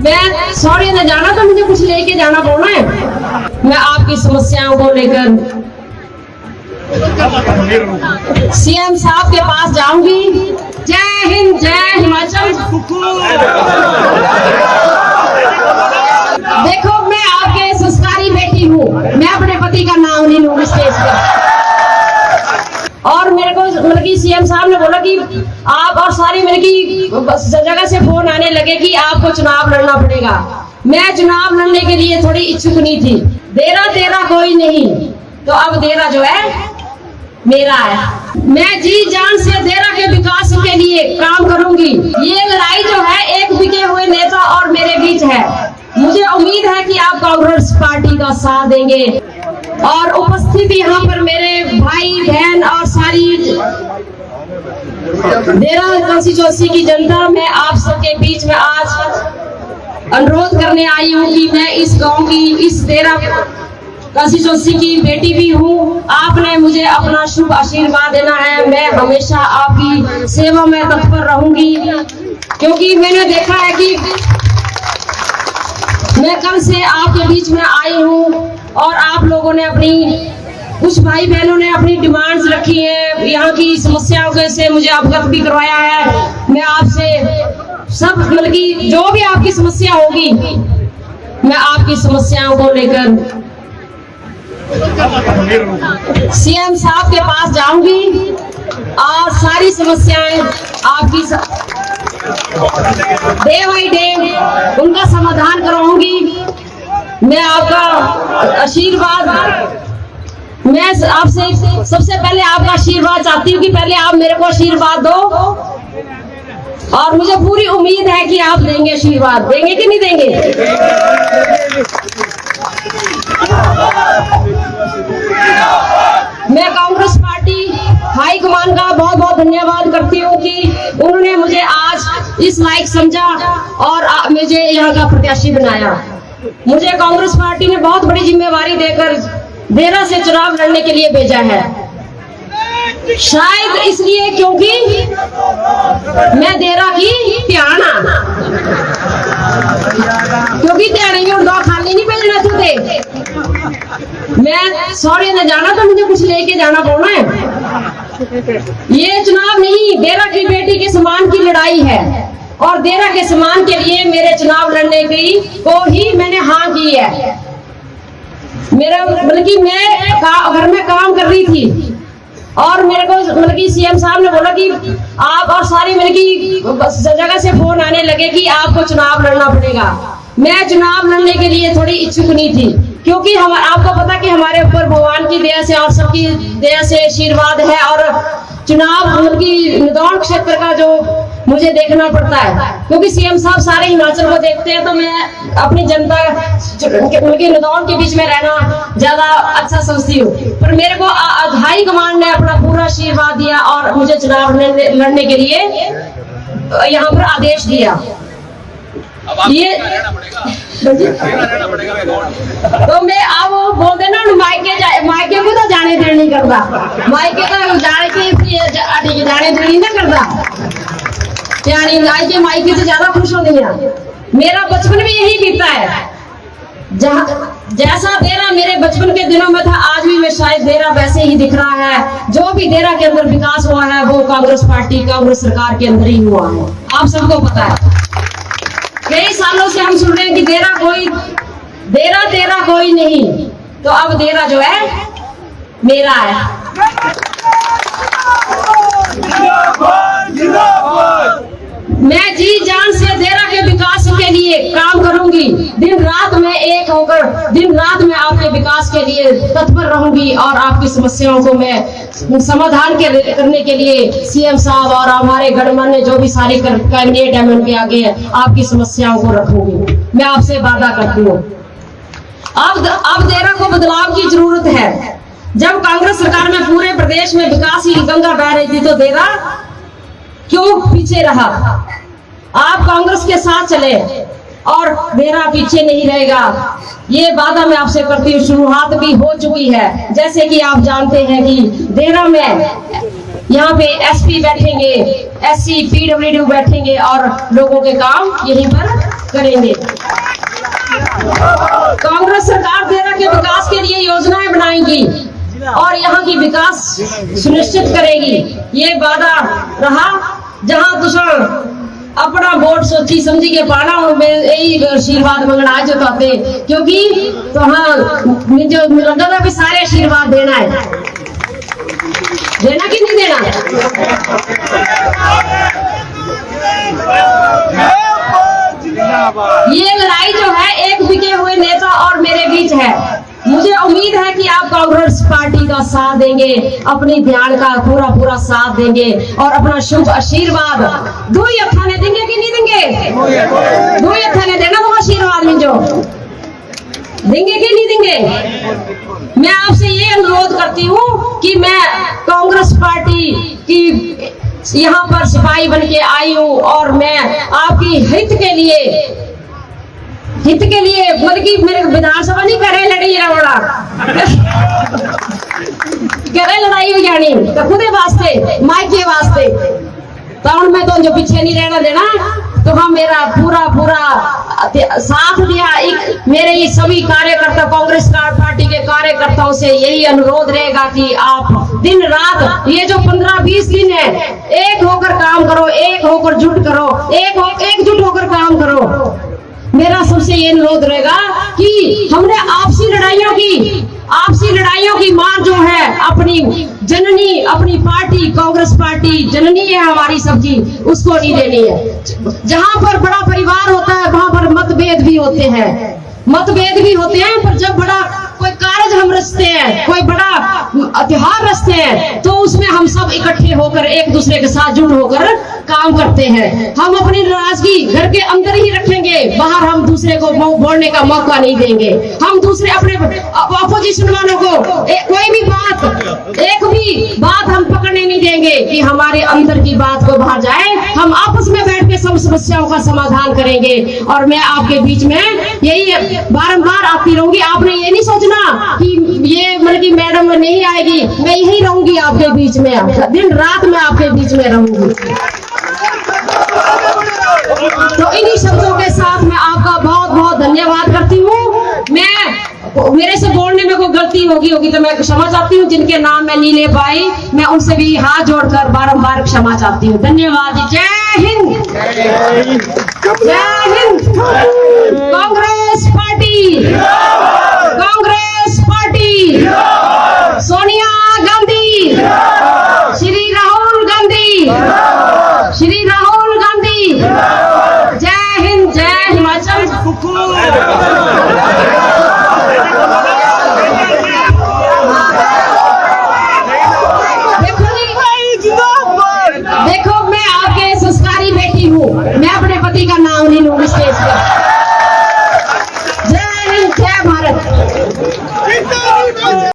मैं सॉरी न जाना तो मुझे कुछ लेके जाना पड़ना है। मैं आपकी समस्याओं को लेकर सीएम साहब के पास जाऊंगी। जय हिंद, जय हिमाचल। देखो, मैं आपके संस्कारी बेटी हूँ, मैं अपने पति का नाम नहीं लूंगी स्टेज पर। और मेरे को मतलब कि सीएम साहब ने बोला कि आप और सारी मेरे की जगह से फोन आने लगे कि आपको चुनाव लड़ना पड़ेगा। मैं चुनाव लड़ने के लिए थोड़ी इच्छुक नहीं थी। देरा तेरा कोई नहीं, तो अब देरा जो है मेरा है। मैं जी जान से देरा के विकास के लिए काम करूंगी। ये लड़ाई जो है एक बिके हुए नेता और मेरे बीच है। मुझे उम्मीद है कि आप कांग्रेस पार्टी का साथ देंगे। और उपस्थित यहाँ पर मेरे भाई बहन और सारी देरा कंस्टिट्यूएंसी की जनता, मैं आप सबके बीच में आज अनुरोध करने आई हूँ कि मैं इस गांव की, इस देरा कंस्टिट्यूएंसी की बेटी भी हूँ। आपने मुझे अपना शुभ आशीर्वाद देना है। मैं हमेशा आपकी सेवा में तत्पर रहूंगी, क्योंकि मैंने देखा है कि मैं कल से आपके बीच में आई हूँ और आप लोगों ने कुछ भाई बहनों ने अपनी डिमांड्स रखी है, यहाँ की समस्याओं से मुझे अवगत भी करवाया है। मैं आपसे सब मतलब कि जो भी आपकी समस्या होगी, मैं आपकी समस्याओं को लेकर सीएम साहब के पास जाऊंगी और सारी समस्याएं आपकी डे बाई डे उनका समाधान करवाऊंगी। मैं आपका आशीर्वाद, मैं आपसे सबसे पहले आपका आशीर्वाद चाहती हूँ कि पहले आप मेरे को आशीर्वाद दो, और मुझे पूरी उम्मीद है कि आप देंगे आशीर्वाद। देंगे कि नहीं देंगे? मैं कांग्रेस पार्टी हाईकमान का बहुत बहुत धन्यवाद करती हूँ कि उन्होंने मुझे आज इस लायक समझा और मुझे यहाँ का प्रत्याशी बनाया। मुझे कांग्रेस पार्टी ने बहुत बड़ी जिम्मेवारी देकर देरा से चुनाव लड़ने के लिए भेजा है। शायद इसलिए क्योंकि मैं देरा की त्याना, क्योंकि त्याने में दो खाली नहीं भेजना थे। मैं सॉरी न जाना तो मुझे कुछ लेके जाना पड़ना है। ये चुनाव नहीं, देरा की बेटी के सम्मान की लड़ाई है, और देरा के सम्मान के लिए मेरे चुनाव लड़ने की को ही मैंने हाँ की है। मेरा मतलब कि मैं घर में काम कर रही थी और मेरे को मतलब कि सीएम साहब ने बोला कि आप और सारी मेरे की जगह से फोन आने लगे कि आपको चुनाव लड़ना पड़ेगा। मैं चुनाव लड़ने के लिए थोड़ी इच्छुक नहीं थी, क्योंकि आपको पता कि हमारे ऊपर भगवान की दया से और सबकी दया से आशीर्वाद है, और चुनाव मतलब कि नदौन क्षेत्र का जो मुझे देखना पड़ता है, क्योंकि सीएम साहब सारे हिमाचल को देखते हैं, तो मैं अपनी जनता के नदौन के बीच में रहना ज्यादा अच्छा समझती हूँ। पर मेरे को हाई कमान ने अपना पूरा आशीर्वाद दिया और मुझे चुनाव लड़ने के लिए यहाँ पर आदेश दिया। ये तो मैं अब बोलते ना मायके को तो जाने देने नहीं करता, मायके तो जाने देने ना करता, यानी मायके से ज्यादा खुश होती है। मेरा बचपन भी यही बीता है, जैसा देरा मेरे बचपन के दिनों में था, आज भी मैं शायद देरा वैसे ही दिख रहा है। जो भी देरा के अंदर विकास हुआ है वो कांग्रेस पार्टी, कांग्रेस सरकार के अंदर ही हुआ है। आप सबको पता है, कई सालों से हम सुन रहे हैं कि देरा तेरा कोई नहीं, तो अब देरा जो है मेरा है। मैं जी जान से देरा के विकास के लिए काम करूंगी। दिन रात में एक होकर दिन रात में आपके विकास के लिए तत्पर रहूंगी, और आपकी समस्याओं को मैं समाधान करने के लिए सीएम साहब और हमारे गठबंधन जो भी सारे कैंडिडेट हैं उनके आगे आपकी समस्याओं को रखूंगी। मैं आपसे वादा करती हूँ। अब देरा को बदलाव की जरूरत है। जब कांग्रेस सरकार में पूरे प्रदेश में विकास की गंगा बह रही थी, तो देरा क्यों पीछे रहा? आप कांग्रेस के साथ चले और देरा पीछे नहीं रहेगा, ये वादा मैं आपसे करती हूँ। शुरुआत भी हो चुकी है, जैसे कि आप जानते हैं कि देरा में यहाँ पे एसपी बैठेंगे, एससी पीडब्ल्यूडी बैठेंगे और लोगों के काम यहीं पर करेंगे। कांग्रेस सरकार देरा के विकास के लिए योजनाएं बनाएगी और यहाँ की विकास सुनिश्चित करेगी। ये वादा रहा। जहाँ तुसा अपना वोट सोची समझी के पाना और मैं यही आशीर्वाद मंगना जो कहते, क्योंकि तो हाँ जो लगा था भी सारे आशीर्वाद देना है, देना कि नहीं देना। ये लड़ाई जो है एक बिके हुए नेता और मेरे बीच है। मुझे उम्मीद है कि आप कांग्रेस पार्टी का साथ देंगे, अपनी ध्यान का पूरा साथ देंगे और अपना शुभ आशीर्वाद दो ही अथाने देंगे कि नहीं देंगे। दो ही अथाने देना वो आशीर्वाद मिंजो, देंगे कि नहीं देंगे। मैं आपसे ये अनुरोध करती हूँ कि मैं कांग्रेस पार्टी की यहाँ पर सिपाही बन के आई हूँ और मैं आपकी हित के लिए मतलब कि मेरे विधानसभा नहीं करे लड़ी बड़ा करे लड़ाई हुई जानी तो खुदे वास्ते माई के वास्ते तो मैं तो जो पीछे नहीं रहना देना। तो हम मेरा पूरा साथ दिया। एक मेरे ये सभी कार्यकर्ता कांग्रेस पार्टी के कार्यकर्ताओं से यही अनुरोध रहेगा कि आप दिन रात ये जो 15-20 दिन है एक होकर काम करो, एक होकर जुट करो, एकजुट होकर काम करो। मेरा सबसे ये अनुरोध रहेगा कि हमने आपसी लड़ाइयों की मार जो है अपनी जननी, अपनी पार्टी कांग्रेस पार्टी जननी है हमारी सबकी, उसको नहीं देनी है। जहां पर बड़ा परिवार होता है वहां पर मतभेद भी होते हैं, पर जब बड़ा कोई कार्य हम रचते हैं, कोई बड़ा त्योहार रचते हैं तो उसमें हम सब इकट्ठे होकर एक दूसरे के साथ जुड़ होकर काम करते हैं। हम अपनी नाराजगी घर के अंदर ही रखेंगे, बाहर हम दूसरे को बोलने का मौका नहीं देंगे। हम दूसरे अपने अपोजिशन वालों को कोई भी बात हम पकड़ने नहीं देंगे कि हमारे अंदर की बात को बाहर जाए। हम आपस में बैठ के सब समस्याओं का समाधान करेंगे और मैं आपके बीच में यही बारंबार आती रहूंगी। आपने ये नहीं सोचना कि ये मतलब कि मैडम नहीं आएगी, मैं यही रहूंगी आपके बीच में, दिन रात में आपके बीच में रहूंगी। तो इन्हीं शब्दों के साथ मैं आपका बहुत धन्यवाद करती हूँ। मेरे से बोलने में कोई गलती होगी तो मैं क्षमा चाहती हूँ। जिनके नाम मैं नहीं ले पाई मैं उनसे भी हाथ जोड़कर बारंबार क्षमा चाहती हूँ। धन्यवाद। जय हिंद, जय हिंद।